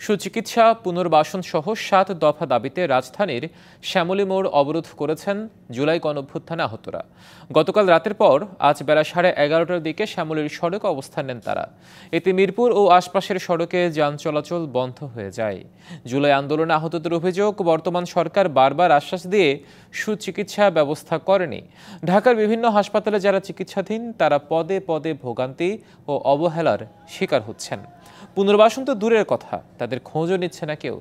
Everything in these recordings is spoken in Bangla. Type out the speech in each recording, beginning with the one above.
সুচিকিৎসা, পুনর্বাসন সহ ৭ দফা দাবিতে রাজধানীর শ্যামলী মোড় অবরোধ করেছেন জুলাই গণঅভ্যুত্থানে আহতরা। গতকাল রাতের পর আজ বেলা 11:30টার দিকে শ্যামলীর সড়কে অবস্থান নেন তারা। এতে মিরপুর ও আশপাশের সড়কে যান চলাচল বন্ধ হয়ে যায়। জুলাই আন্দোলনে আহতদের অভিযোগ, বর্তমান সরকার বারবার আশ্বাস দিয়ে সুচিকিৎসা ব্যবস্থা করেনি। ঢাকার বিভিন্ন হাসপাতালে যারা চিকিৎসাধীন তারা পদে পদে ভোগান্তি ও অবহেলার শিকার হচ্ছেন। পুনর্বাসন তো দূরের কথা, তাদের খোঁজও নিচ্ছে না কেউ।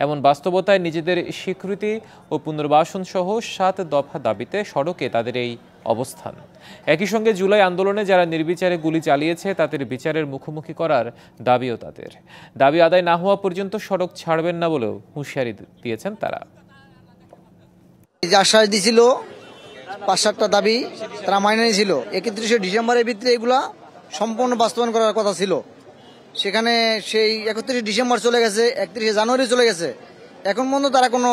এমন বাস্তবতায় নিজেদের স্বীকৃতি ও পুনর্বাসন সহ ৭ দফা দাবিতে সড়কে তাদের এই অবস্থান। একই সঙ্গে জুলাই আন্দোলনে যারা নির্বিচারে গুলি চালিয়েছে তাদের বিচারের মুখোমুখি করার দাবিও তাদের। দাবি আদায় না হওয়া পর্যন্ত সড়ক ছাড়বেন না বলেও হুঁশিয়ারি দিয়েছেন তারা। আশ্বাস দিয়েছিল ৫-৭টা দাবি তারা মাইনে নিয়েছিল। ৩১শে ডিসেম্বরের ভিতরে এগুলা সম্পূর্ণ বাস্তবায়ন করার কথা ছিল। সেখানে সেই ৩১শে ডিসেম্বর চলে গেছে, ৩১শে জানুয়ারি চলে গেছে, এখন পর্যন্ত তারা কোনো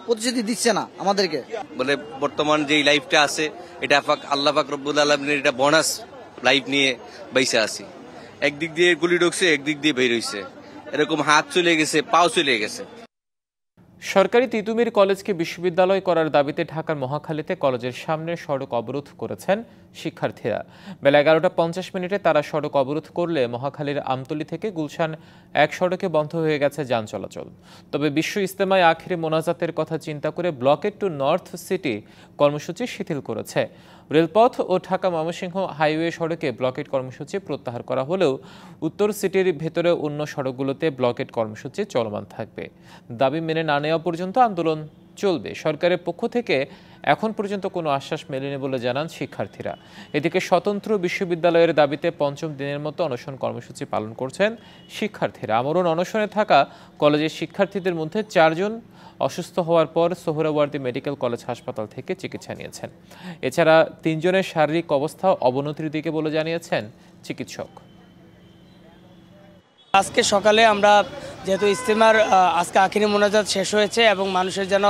প্রতিশ্রুতি দিচ্ছে না আমাদেরকে। বলে বর্তমান যে লাইফটা আছে এটা আল্লাহ পাক রব্বুল আলামিনের এটা বোনাস লাইফ নিয়ে বাইসা আছি। একদিক দিয়ে গুলি ঢুকছে, একদিক দিয়ে বের হইছে, এরকম হাত চলে গেছে, পাও চলে গেছে। সরকারি তিতুমির কলেজকে বিশ্ববিদ্যালয় করার দাবিতে ঢাকার মহাখালীতে কলেজের সামনে সড়ক অবরোধ করেছেন শিক্ষার্থীরা। বেলা 11:50 তারা সড়ক অবরোধ করলে মহাখালীর আমতলী থেকে গুলশান এক সড়কে বন্ধ হয়ে গেছে যান চলাচল। তবে বিশ্ব ইজতেমায় আখিরি মোনাজাতের কথা চিন্তা করে ব্লকেট টু নর্থ সিটি কর্মসূচি শিথিল করেছে। রেলপথ ও ঢাকা ময়মনসিংহ হাইওয়ে সড়কে ব্লকেট কর্মসূচি প্রত্যাহার করা হলেও উত্তর সিটির ভেতরে অন্য সড়কগুলোতে ব্লকেট কর্মসূচি চলমান থাকবে। দাবি মেনে না নেওয়া পর্যন্ত আন্দোলন চলবে। সরকারের পক্ষ থেকে এখন পর্যন্ত কোনো আশ্বাস মেলেনি বলে জানান শিক্ষার্থীরা। এদিকে স্বতন্ত্র বিশ্ববিদ্যালয়ের দাবিতে ৫ম দিনের মতো অনশন কর্মসূচি পালন করছেন শিক্ষার্থীরা। আমরণ অনশনে থাকা কলেজের শিক্ষার্থীদের মধ্যে ৪ জন অসুস্থ হওয়ার পর সোহরাওয়ার্দী মেডিকেল কলেজ হাসপাতাল থেকে চিকিৎসা নিয়েছেন। এছাড়া ৩ জনের শারীরিক অবস্থা অবনতির দিকে বলে জানিয়েছেন চিকিৎসক। আজকে সকালে আমরা যেহেতু ইজতেমার আজকে আখিরি মোনাজাত শেষ হয়েছে এবং মানুষের যেন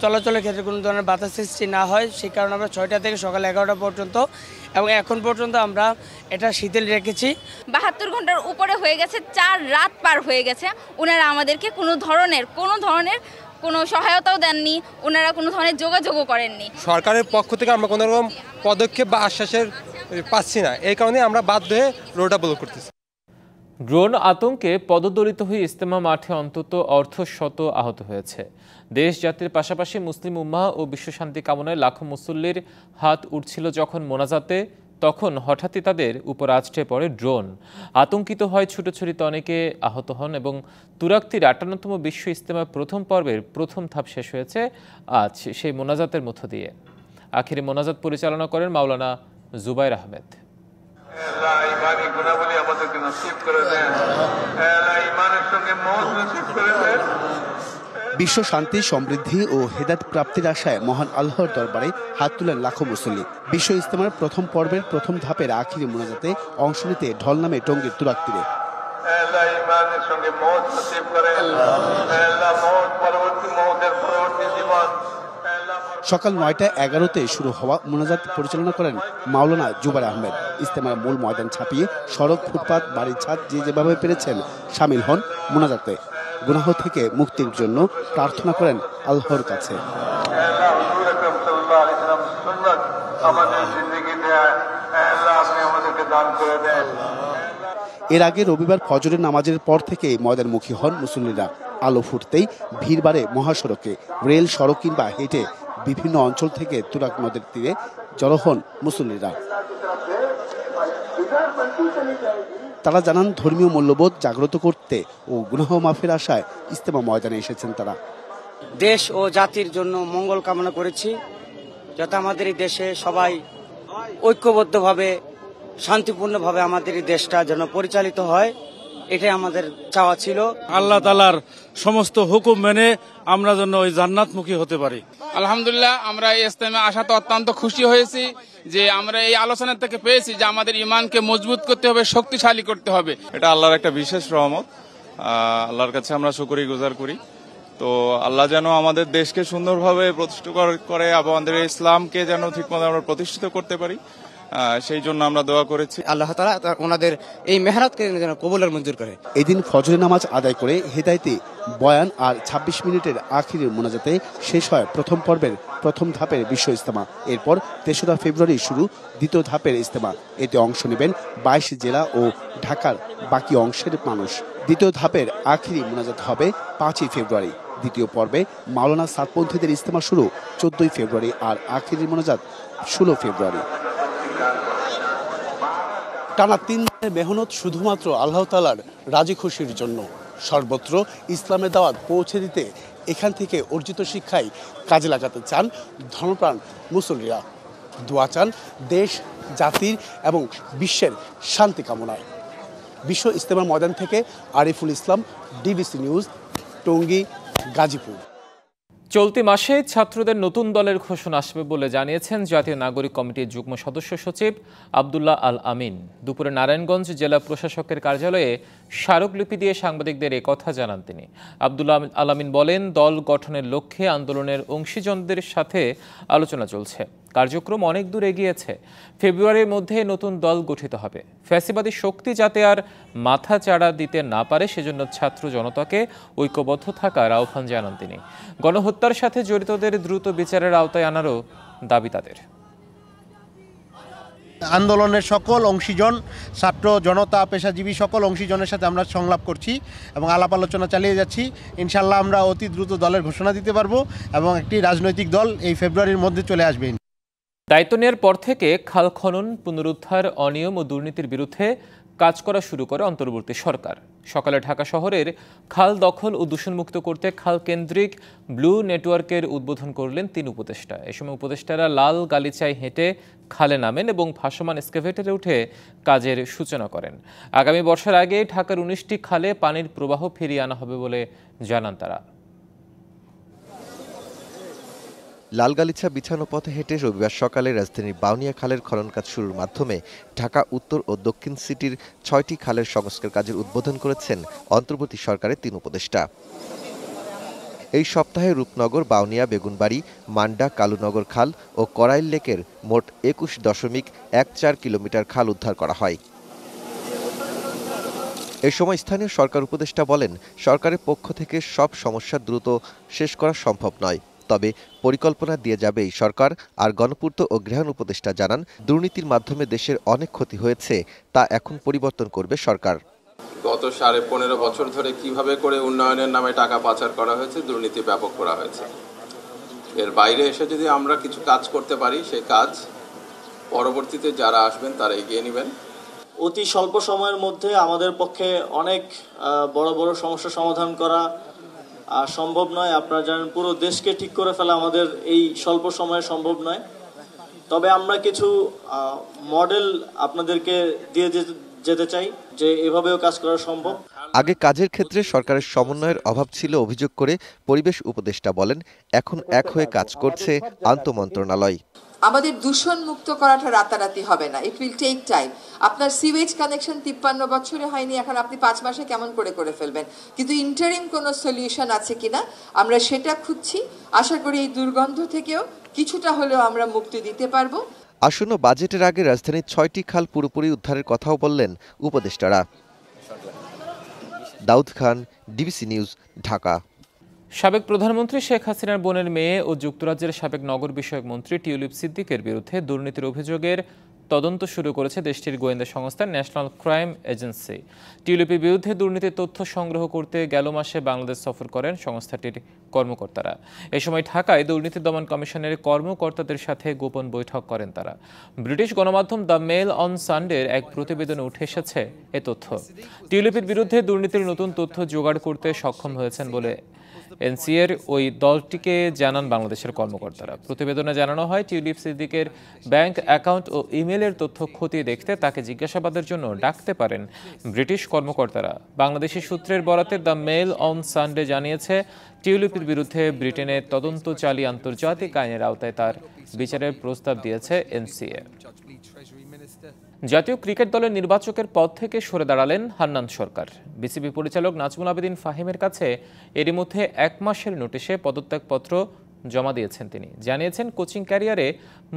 চলাচলের ক্ষেত্রে কোনো ধরনের বাধা সৃষ্টি না হয়, সেই কারণে আমরা ৬টা থেকে সকাল ১১টা পর্যন্ত এবং এখন পর্যন্ত আমরা এটা শিথিল রেখেছি। ৭২ ঘন্টার উপরে হয়ে গেছে, ৪ রাত পার হয়ে গেছে। ওনারা আমাদেরকে কোনো ধরনের কোনো সহায়তাও দেননি, ওনারা কোনো ধরনের যোগাযোগও করেননি। সরকারের পক্ষ থেকে আমরা কোনো রকম পদক্ষেপ বা আশ্বাসের পাচ্ছি না, এই কারণে আমরা বাধ্য হয়ে রোডটা ব্লক করতেছি। ড্রোন আতঙ্কে পদদলিত হয়ে ইজতেমা মাঠে অন্তত অর্ধশত আহত হয়েছে। দেশ জাতির পাশাপাশি মুসলিম উম্মাহ ও বিশ্বশান্তি কামনায় লাখো মুসল্লির হাত উঠছিল যখন মোনাজাতে, তখন হঠাৎই তাদের উপর আছড়ে পড়ে ড্রোন। আতঙ্কিত হয় ছুটোছুটিতে অনেকে আহত হন এবং তুরাক্তির ৫৮তম বিশ্ব ইজতেমার প্রথম পর্বের প্রথম ধাপ শেষ হয়েছে আজ সেই মোনাজাতের মধ্য দিয়ে। আখিরি মোনাজাত পরিচালনা করেন মাওলানা জুবাইর আহমেদ। বিশ্ব শান্তি, সমৃদ্ধি ও হেদায়েত প্রাপ্তির আশায় মহান আল্লাহর দরবারে হাত তুলেন লাখো মুসল্লি। বিশ্ব ইজতেমার প্রথম পর্বের প্রথম ধাপের আখিরি মোনাজাতে অংশ নিতে ঢল নামে টঙ্গীর তুরাক্তিরে। সকাল ৯:১১ শুরু হওয়া মোনাজাত পরিচালনা করেন মাওলানা জুবাইর আহমেদ। ইজতেমার মূল ময়দান ছাপিয়ে সড়ক, ফুটপাত, বাড়ির ছাদ যে যেভাবে পেরেছেন সামিল হন মোনাজাতে। গুনাহ থেকে মুক্তির জন্য প্রার্থনা করেন আল্লাহর কাছে। এর আগে রবিবার ফজরের নামাজের পর থেকে ময়দানমুখী হন মুসল্লিরা। আলো ফুটতেই ভিড় বাড়ে মহাসড়কে। রেল, সড়ক কিংবা হেঁটে বিভিন্ন অঞ্চল থেকে তুরাগ নদের তীরে জড়ো হন মুসল্লিরা। তারা জানান, ধর্মীয় মূল্যবোধ জাগ্রত করতে ও গুনাহ মাফের আশায় ইজতেমা ময়দানে এসেছেন তারা। দেশ ও জাতির জন্য মঙ্গল কামনা করেছি, যাতে আমাদের এই দেশে সবাই ঐক্যবদ্ধভাবে, শান্তিপূর্ণভাবে আমাদের এই দেশটা যেন পরিচালিত হয়, এটাই আমাদের চাওয়া ছিল। আল্লাহ তাআলার সমস্ত হুকুম মেনে আমরা যেন ওই জান্নাতমুখী হতে পারি। আলহামদুলিল্লাহ, আমরা এই ইজতেমা আসাতে অত্যন্ত খুশি হয়েছি যে আমরা এই আলোচনা থেকে পেয়েছি যে আমাদের ইমানকে মজবুত করতে হবে, শক্তিশালী করতে হবে। এটা আল্লাহর একটা বিশেষ রহমত, আল্লাহর কাছে আমরা শুকরিগুজার করি। তো আল্লাহ যেন আমাদের দেশকে সুন্দরভাবে প্রতিষ্ঠিত করে এবং আমাদের ইসলামকে যেন ঠিকমতো আমরা প্রতিষ্ঠিত করতে পারি, সেই জন্য আমরা দোয়া করেছি। আল্লাহ তাআলা ওনাদের এই মেহনতকে যেন কবুলের মঞ্জুর করে। এদিন ফজরের নামাজ আদায় করে হেদায়েতে বয়ান আর ২৬ মিনিটের আখিরের মোনাজাতে শেষ হয় প্রথম পর্বের প্রথম ধাপের বিশ্ব ইজতেমা। এরপর ৩রা ফেব্রুয়ারি শুরু দ্বিতীয় ধাপের ইজতেমা। এতে অংশ নেবেন ২২ জেলা ও ঢাকার বাকি অংশের মানুষ। দ্বিতীয় ধাপের আখিরি মোনাজাত হবে ৫ই ফেব্রুয়ারি। দ্বিতীয় পর্বে মাওলানা সাতপন্থীদের ইজতেমা শুরু ১৪ই ফেব্রুয়ারি আর আখিরি মোনাজাত ১৬ ফেব্রুয়ারি। টানা ৩ দিনের মেহনত শুধুমাত্র আল্লাহ তাআলার রাজি খুশির জন্য। সর্বত্র ইসলামের দাওয়াত পৌঁছে দিতে এখান থেকে অর্জিত শিক্ষাই কাজে লাগাতে চান ধর্মপ্রাণ মুসল্লিরা। দোয়া চান দেশ, জাতির এবং বিশ্বের শান্তি কামনায়। বিশ্ব ইজতেমার ময়দান থেকে আরিফুল ইসলাম, ডিবিসি নিউজ, টঙ্গী, গাজীপুর। চলতি মাসে ছাত্রদের নতুন দলের ঘোষণা আসবে বলে জানিয়েছেন জাতীয় নাগরিক কমিটির যুগ্ম সদস্য সচিব আব্দুল্লাহ আল আমিন। দুপুরে নারায়ণগঞ্জ জেলা প্রশাসকের কার্যালয়ে স্মারকলিপি দিয়ে সাংবাদিকদের একথা জানান তিনি। আব্দুল্লাহ আল আমিন বলেন, দল গঠনের লক্ষ্যে আন্দোলনের অংশীজনদের সাথে আলোচনা চলছে। কার্যক্রম অনেক দূর এগিয়েছে। ফেব্রুয়ারির মধ্যে নতুন দল গঠিত হবে। ফ্যাসিবাদী শক্তি যাতে আর মাথা চাড়া দিতে না পারে সেজন্য ছাত্র জনতাকে ঐক্যবদ্ধ থাকার আহ্বান জানান তিনি। গণহত্যার সাথে জড়িতদের দ্রুত বিচারের আওতায় আনারও দাবি তাদের। আন্দোলনের সকল অংশীজন, ছাত্র জনতা, পেশাজীবী সকল অংশীজনের সাথে আমরা সংলাপ করছি এবং আলাপ আলোচনা চালিয়ে যাচ্ছি। ইনশাল্লাহ আমরা অতি দ্রুত দলের ঘোষণা দিতে পারবো এবং একটি রাজনৈতিক দল এই ফেব্রুয়ারির মধ্যে চলে আসবে। দায়িত্ব নেওয়ার পর থেকে খাল খনন, পুনরুদ্ধার, অনিয়ম ও দুর্নীতির বিরুদ্ধে কাজ করা শুরু করে অন্তর্বর্তী সরকার। সকালে ঢাকা শহরের খাল দখল ও দূষণমুক্ত করতে খাল কেন্দ্রিক ব্লু নেটওয়ার্কের উদ্বোধন করলেন ৩ উপদেষ্টা। এ সময় উপদেষ্টারা লাল গালিচায় হেঁটে খালে নামেন এবং ভাসমান এক্সকাভেটরে উঠে কাজের সূচনা করেন। আগামী বর্ষার আগে ঢাকার ১৯টি খালে পানির প্রবাহ ফিরিয়ে আনা হবে বলে জানান তারা। লালগালিচা বিছানো পথে হেঁটে রবিবার সকালে রাজধানীর বাউনিয়া খালের খনন কাজ শুরুর মাধ্যমে ঢাকা উত্তর ও দক্ষিণ সিটির ৬টি খালের সংস্কার কাজের উদ্বোধন করেছেন অন্তর্বর্তী সরকারের ৩ উপদেষ্টা। এই সপ্তাহে রূপনগর, বাউনিয়া, বেগুনবাড়ি, মান্ডা, কালুনগর খাল ও করাইল লেকের মোট ২১.১৪ কিলোমিটার খাল উদ্ধার করা হয়। এ সময় স্থানীয় সরকার উপদেষ্টা বলেন, সরকারের পক্ষ থেকে সব সমস্যা দ্রুত শেষ করা সম্ভব নয়, তবে পরিকল্পনা দিয়ে যাবে এই সরকার। আর গণপূর্ত ও গৃহায়ণ উপদেষ্টা জানান, দুর্নীতির মাধ্যমে দেশের অনেক ক্ষতি হয়েছে, তা এখন পরিবর্তন করবে সরকার। গত ১৫.৫ বছর ধরে কিভাবে করে উন্নয়নের নামে টাকা পাচার করা হয়েছে, দুর্নীতি ব্যাপক করা হয়েছে। এর বাইরে এসে যদি আমরা কিছু কাজ করতে পারি, সেই কাজ পরবর্তীতে যারা আসবেন তারা এগিয়ে নেবেন। অতি স্বল্প সময়ের মধ্যে আমাদের পক্ষে অনেক বড় বড় সমস্যা সমাধান করা সম্ভব নয়। আপনারা জানেন, পুরো দেশকে ঠিক করে ফেলা আমাদের এই স্বল্প সময়ে সম্ভব নয়। তবে আমরা কিছু মডেল আপনাদেরকে দিয়ে যেতে চাই যে এভাবেও কাজ করা সম্ভব। আগে কাজের ক্ষেত্রে সরকারের সমন্বয়ের অভাব ছিল অভিযোগ করে পরিবেশ উপদেষ্টা বলেন, এখন এক হয়ে কাজ করছে আন্তঃমন্ত্রণালয়। আমাদের দূষণ মুক্ত করাটা রাতারাতি হবে না, ইট উইল টেক টাইম। আপনার সিওয়েজ কানেকশন ৫৩ বছরে হয়নি, এখন আপনি ৫ মাসে কেমন করে ফেলবেন? কিন্তু ইন্টারিম কোনো সলিউশন আছে কিনা আমরা সেটা খুঁজছি। আশা করি এই দুর্গন্ধ থেকেও কিছুটা হলেও আমরা মুক্তি দিতে পারবো। আসন্ন বাজেটের আগে রাজধানীর ৬টি খাল পুরোপুরি উদ্ধারের কথাও বললেন উপদেষ্টারা। Daud Khan, DBC news, Dhaka. সাবেক প্রধানমন্ত্রী শেখ হাসিনার বোনের মেয়ে ও যুক্তরাজ্যের সাবেক নগর বিষয়ক মন্ত্রী টিউলিপ সিদ্দিকের বিরুদ্ধে দুর্নীতির অভিযোগের তদন্ত শুরু করেছে দেশটির গোয়েন্দা সংস্থা ন্যাশনাল ক্রাইম এজেন্সি। টিউলিপের বিরুদ্ধে দুর্নীতির তথ্য সংগ্রহ করতে গেল মাসে বাংলাদেশ সফর করেন সংস্থাটির কর্মকর্তারা। এ সময় ঢাকায় দুর্নীতি দমন কমিশনের কর্মকর্তাদের সাথে গোপন বৈঠক করেন তারা। ব্রিটিশ গণমাধ্যম দ্য মেল অন সানডের এক প্রতিবেদনে উঠে এসেছে এ তথ্য। টিউলিপের বিরুদ্ধে দুর্নীতির নতুন তথ্য জোগাড় করতে সক্ষম হয়েছেন বলে এনসিএর ওই দলটিকে জানান বাংলাদেশের কর্মকর্তারা। প্রতিবেদনে জানানো হয়, টিউলিপ সিদ্দিকের ব্যাংক অ্যাকাউন্ট ও ইমেলের তথ্য খতিয়ে দেখতে তাকে জিজ্ঞাসাবাদের জন্য ডাকতে পারেন ব্রিটিশ কর্মকর্তারা। বাংলাদেশি সূত্রের বরাতে দ্য মেল অন সানডে জানিয়েছে, টিউলিপের বিরুদ্ধে ব্রিটেনে তদন্ত চালিয়ে আন্তর্জাতিক আইনের আওতায় তার বিচারের প্রস্তাব দিয়েছে এনসিএ। জাতীয় ক্রিকেট দলের নির্বাচকের পদ থেকে সরে দাঁড়ালেন হান্নান সরকার। বিসিবি পরিচালক নাজমুল আবেদিন ফাহিমের কাছে এরই মধ্যে ১ মাসের নোটিশে পদত্যাগপত্র জমা দিয়েছেন তিনি। জানিয়েছেন কোচিং ক্যারিয়ারে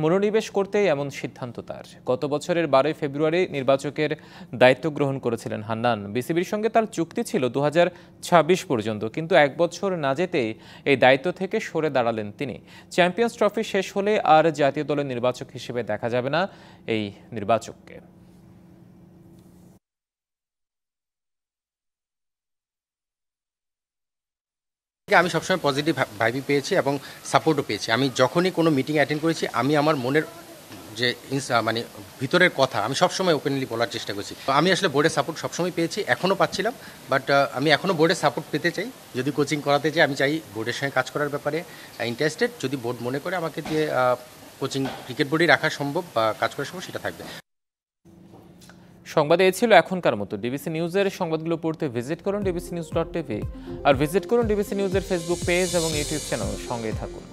মনোনিবেশ করতেই এমন সিদ্ধান্ত তার। গত বছরের 12 ফেব্রুয়ারি নির্বাচকের দায়িত্ব গ্রহণ করেছিলেন হান্নান। বিসিবির সঙ্গে তার চুক্তি ছিল 2026 পর্যন্ত, কিন্তু 1 বছর না যেতেই এই দায়িত্ব থেকে সরে দাঁড়ালেন তিনি। চ্যাম্পিয়ন্স ট্রফি শেষ হলে আর জাতীয় দলের নির্বাচক হিসেবে দেখা যাবে না এই নির্বাচককে। আমি সবসময় পজিটিভ ভাইবই পেয়েছি এবং সাপোর্টও পেয়েছি। আমি যখনই কোনো মিটিং অ্যাটেন্ড করেছি আমি আমার মনের যে মানে ভিতরের কথা আমি সবসময় ওপেনলি বলার চেষ্টা করছি। আমি আসলে বোর্ডের সাপোর্ট সবসময় পেয়েছি, এখনও পাচ্ছিলাম, বাট আমি এখনও বোর্ডের সাপোর্ট পেতে চাই। যদি কোচিং করাতে চাই আমি চাই বোর্ডের সঙ্গে কাজ করার ব্যাপারে ইন্টারেস্টেড। যদি বোর্ড মনে করে আমাকে দিয়ে কোচিং ক্রিকেট বোর্ডে রাখা সম্ভব বা কাজ করা সম্ভব সেটা থাকবে। সংবাদ এই ছিল এখনকার মতো। ডিবিসি নিউজের সংবাদগুলো পড়তে ভিজিট করুন dbcnews.tv আর ভিজিট করুন ডিবিসি নিউজের ফেসবুক পেজ এবং ইউটিউব চ্যানেল। সঙ্গেই থাকুন।